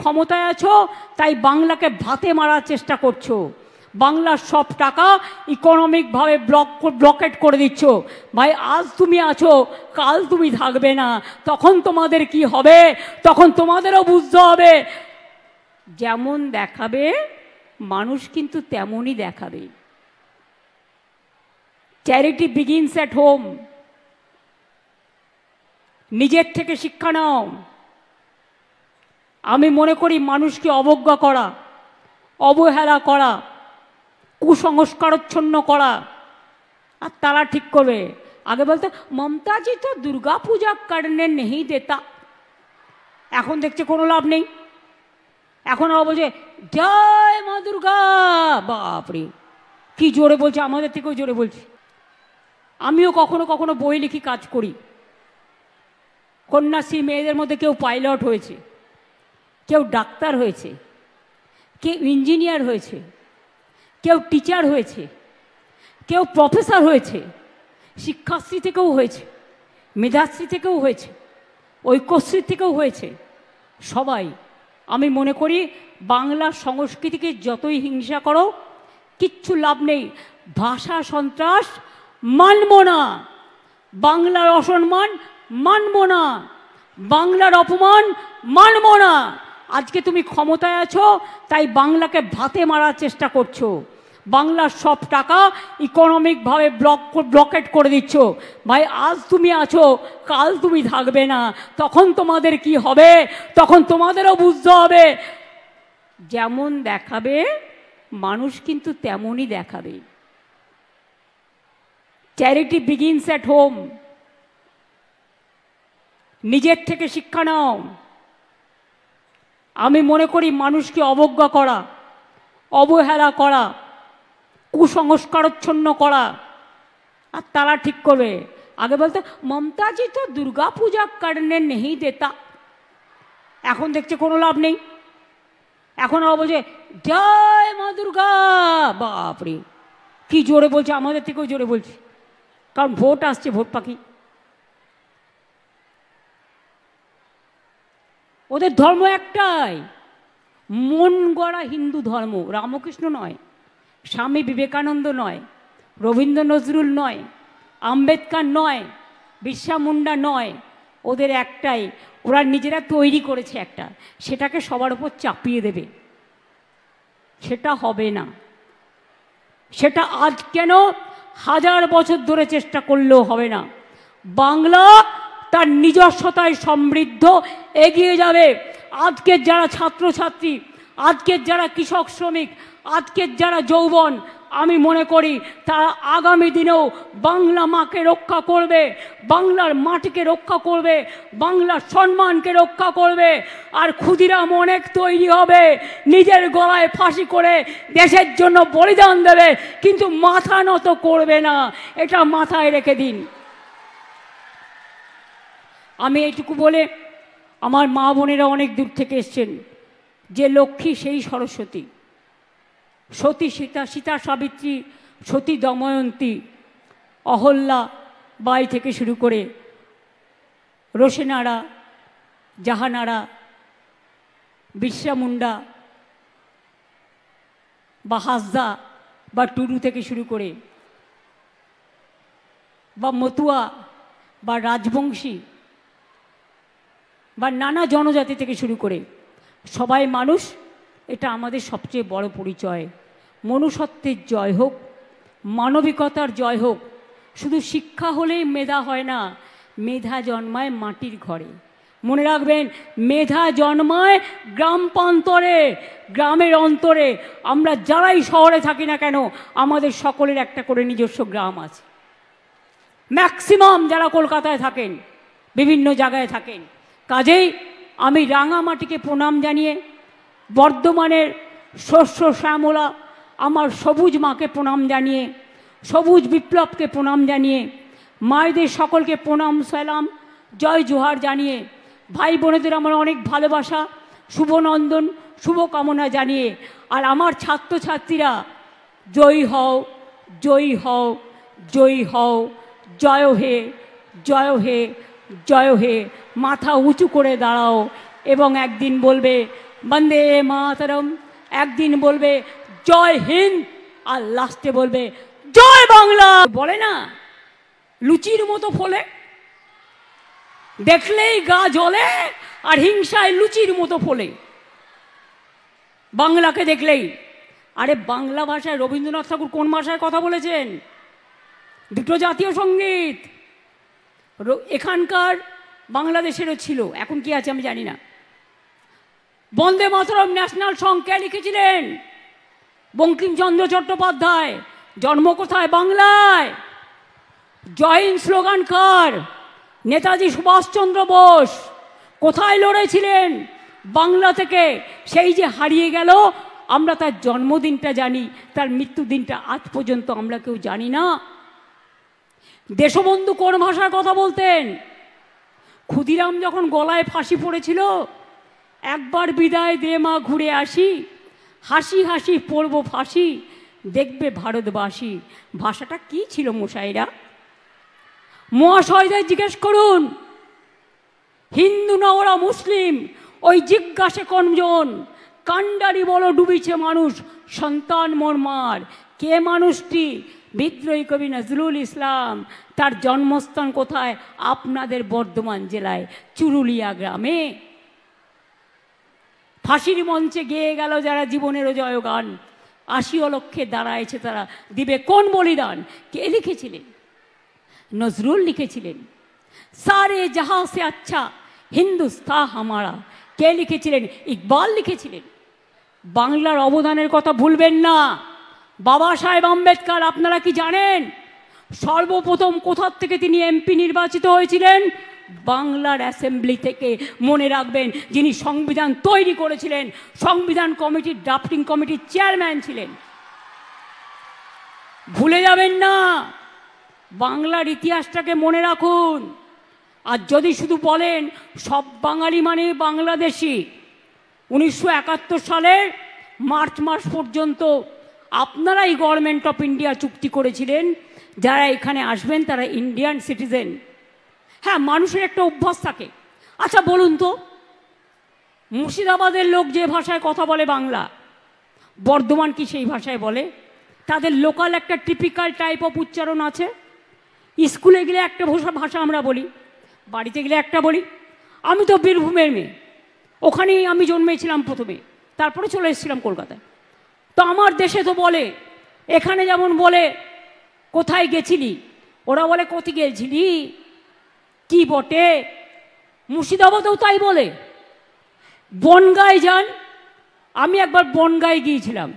ক্ষমতায় আছো তাই বাংলাকে ভাতে মারার চেষ্টা করছো, বাংলার সব টাকা ইকোনমিকভাবে ব্লকেট করে দিচ্ছ। ভাই আজ তুমি আছো, কাল তুমি থাকবে না, তখন তোমাদের কি হবে, তখন তোমাদেরও বুঝতে হবে। যেমন দেখাবে মানুষ কিন্তু তেমনই দেখাবে। Charity begins at home. নিজের থেকে শিক্ষা নাও। আমি মনে করি মানুষকে অবজ্ঞা করা, অবহেলা করা, কুসংস্কারচ্ছন্ন করা, আর তারা ঠিক করবে। আগে বলতে মমতাজি তো দুর্গা পূজা করনে নেই দেতা, এখন দেখছে কোনো লাভ নেই। এখন বলছে জয় মা দুর্গা, বাপরে কি জোরে বলছে, আমাদের থেকেও জোরে বলছে। আমিও কখনো কখনো বই লিখি, কাজ করি। কন্যাশ্রী মেয়েদের মধ্যে কেউ পাইলট হয়েছে, কেউ ডাক্তার হয়েছে, কেউ ইঞ্জিনিয়ার হয়েছে, কেউ টিচার হয়েছে, কেউ প্রফেসর হয়েছে, শিক্ষাশ্রী থেকেও হয়েছে, মেধাশ্রী থেকেও হয়েছে, ঐক্যশ্রী থেকেও হয়েছে। সবাই আমি মনে করি বাংলা সংস্কৃতিকে যতই হিংসা করো কিচ্ছু লাভ নেই। ভাষা সন্ত্রাস মানব না, বাংলার অসম্মান মানব না, বাংলার অপমান মানব না। আজকে তুমি ক্ষমতায় আছো তাই বাংলাকে ভাতে মারার চেষ্টা করছো, বাংলার সব টাকা ইকোনমিকভাবে ব্লকেট করে দিচ্ছ। ভাই আজ তুমি আছো, কাল তুমি থাকবে না, তখন তোমাদের কি হবে, তখন তোমাদেরও বুঝতে হবে। যেমন দেখাবে মানুষ কিন্তু তেমনই দেখাবে। Charity begins at home. নিজের থেকে শিক্ষা নাও। আমি মনে করি মানুষকে অবজ্ঞা করা, অবহেলা করা, কুসংস্কারচ্ছন্ন করা, আর তারা ঠিক করবে। আগে বলতে মমতাজি তো দুর্গা পূজা করনে নেই দেতা, এখন দেখছে কোনো লাভ নেই। এখন বলছে জয় মা দুর্গা, বাপরে কি জোরে বলছে, আমাদের থেকেও জোরে বলছে, কারণ ভোট আসছে, ভোট পাখি। ওদের ধর্ম একটাই, মন গড়া হিন্দু ধর্ম। রামকৃষ্ণ নয়, স্বামী বিবেকানন্দ নয়, রবীন্দ্র নজরুল নয়, আম্বেদকর নয়, বিরসা মুন্ডা নয়। ওদের একটাই, ওরা নিজেরা তৈরি করেছে একটা, সেটাকে সবার উপর চাপিয়ে দেবে। সেটা হবে না। সেটা আজ কেন, 1000 বছর ধরে চেষ্টা করলেও হবে না। বাংলা তার নিজস্বতায় সমৃদ্ধ এগিয়ে যাবে। আজকের যারা ছাত্রছাত্রী, আজকের যারা কৃষক শ্রমিক, আজকের যারা যৌবন, আমি মনে করি তারা আগামী দিনেও বাংলা মাকে রক্ষা করবে, বাংলার মাটিকে রক্ষা করবে, বাংলার সম্মানকে রক্ষা করবে। আর ক্ষুদিরাম অনেক তৈরি হবে, নিজের গলায় ফাঁসি করে দেশের জন্য বলিদান দেবে, কিন্তু মাথা নত করবে না। এটা মাথায় রেখে দিন। আমি এইটুকু বলে, আমার মা বোনেরা অনেক দূর থেকে এসছেন, যে লক্ষ্মী সেই সরস্বতী, সতী সীতা, সীতা সাবিত্রী, সতী দময়ন্তী, অহল্যা বাই থেকে শুরু করে রোশেনারা, জাহানারা, বিরসা মুন্ডা বা হাসদা বা টুডু থেকে শুরু করে, বা মতুয়া বা রাজবংশী বা নানা জনজাতি থেকে শুরু করে সবাই মানুষ। এটা আমাদের সবচেয়ে বড় পরিচয়। মনুষ্যত্বের জয় হোক, মানবিকতার জয় হোক। শুধু শিক্ষা হলেই মেধা হয় না, মেধা জন্মায় মাটির ঘরে। মনে রাখবেন, মেধা জন্মায় গ্রাম প্রান্তরে, গ্রামের অন্তরে। আমরা যারাই শহরে থাকি না কেন, আমাদের সকলের একটা করে নিজস্ব গ্রাম আছে। ম্যাক্সিমাম যারা কলকাতায় থাকেন, বিভিন্ন জায়গায় থাকেন। কাজেই আমি রাঙামাটিকে প্রণাম জানিয়ে, বর্ধমানের শস্য শ্যামলা আমার সবুজ মাকে প্রণাম জানিয়ে, সবুজ বিপ্লবকে প্রণাম জানিয়ে, মায়েদের সকলকে প্রণাম সালাম জয় জোহার জানিয়ে, ভাই বোনেদের আমার অনেক ভালোবাসা, শুভনন্দন, শুভকামনা জানিয়ে, আর আমার ছাত্রছাত্রীরা জয়ী হও, জয়ী হও, জয়ী হও, জয় হে, জয় হে, জয় হে। মাথা উঁচু করে দাঁড়াও এবং একদিন বলবে বন্দে মাতরম, একদিন বলবে জয় হিন্দ, আর লাস্টে বলবে জয় বাংলা। বলে না লুচির মতো ফোলে, দেখলেই গা জ্বলে আর হিংসায় লুচির মতো ফোলে বাংলাকে দেখলেই। আরে বাংলা ভাষায় রবীন্দ্রনাথ ঠাকুর কোন ভাষায় কথা বলেছেন? দুটো জাতীয় সঙ্গীত এখানকার বাংলাদেশেরও ছিল, এখন কি আছে আমি জানি না। বন্দে মাতরম ন্যাশনাল সং কে লিখেছিলেন? বঙ্কিমচন্দ্র চট্টোপাধ্যায়। জন্ম কোথায়? বাংলায়। জয় হিন্দ স্লোগান কার? নেতাজি সুভাষচন্দ্র বোস। কোথায় লড়েছিলেন? বাংলা থেকে। সেই যে হারিয়ে গেল, আমরা তার জন্মদিনটা জানি, তার মৃত্যুদিনটা আজ পর্যন্ত আমরা কেউ জানি না। দেশবন্ধু কোন ভাষায় কথা বলতেন? ক্ষুদিরাম যখন গলায় ফাঁসি পড়েছিল, একবার বিদায় দে মা ঘুরে আসি, হাসি হাসি পড়ব ফাঁসি, দেখবে ভারতবাসী। ভাষাটা কি ছিল মশাইরা? মহাশয়দের জিজ্ঞেস করুন, হিন্দু না ওরা মুসলিম? ওই জিজ্ঞাসে কোনজন? কান্ডারি বলো ডুবিছে মানুষ, সন্তান মোর মার। কে মানুষটি? বিদ্রোহী কবি নজরুল ইসলাম। তার জন্মস্থান কোথায়? আপনাদের বর্ধমান জেলায় চুরুলিয়া গ্রামে। ফাঁসির মঞ্চে গেয়ে গেল যারা জীবনেরও জয়গান, ৮০ লক্ষে দাঁড়ায়ছে তারা, দিবে কোন বলিদান? কে লিখেছিলেন? নজরুল লিখেছিলেন। সারে জাহাঁ সে আচ্ছা হিন্দুস্তান হামারা। কে লিখেছিলেন? ইকবাল লিখেছিলেন। বাংলার অবদানের কথা ভুলবেন না। বাবা সাহেব আম্বেদকর, আপনারা কি জানেন সর্বপ্রথম কোথার থেকে তিনি এমপি নির্বাচিত হয়েছিলেন? বাংলার অ্যাসেম্বলি থেকে। মনে রাখবেন, যিনি সংবিধান তৈরি করেছিলেন, সংবিধান কমিটির ড্রাফটিং কমিটির চেয়ারম্যান ছিলেন। ভুলে যাবেন না, বাংলার ইতিহাসটাকে মনে রাখুন। আর যদি শুধু বলেন সব বাঙালি মানে বাংলাদেশি, 1971 সালের মার্চ মাস পর্যন্ত আপনারাই গভর্নমেন্ট অফ ইন্ডিয়া চুক্তি করেছিলেন, যারা এখানে আসবেন তারা ইন্ডিয়ান সিটিজেন। হ্যাঁ, মানুষের একটা অভ্যাস থাকে। আচ্ছা বলুন তো, মুর্শিদাবাদের লোক যে ভাষায় কথা বলে বাংলা, বর্ধমান কি সেই ভাষায় বলে? তাদের লোকাল একটা টিপিক্যাল টাইপ অফ উচ্চারণ আছে। স্কুলে গেলে একটা ভাষা আমরা বলি, বাড়িতে গেলে একটা বলি। আমি তো বীরভূমের মেয়ে, ওখানেই আমি জন্মেছিলাম প্রথমে, তারপরে চলে এসেছিলাম কলকাতায়। তো আমার দেশে তো বলে, এখানে যেমন বলে কোথায় গেছিলি, ওরা বলে কোথায় গেছিলি কি বটে। মুর্শিদাবাদেও তাই বলে। বনগাঁয় যান, আমি একবার বনগাঁয় গিয়েছিলাম,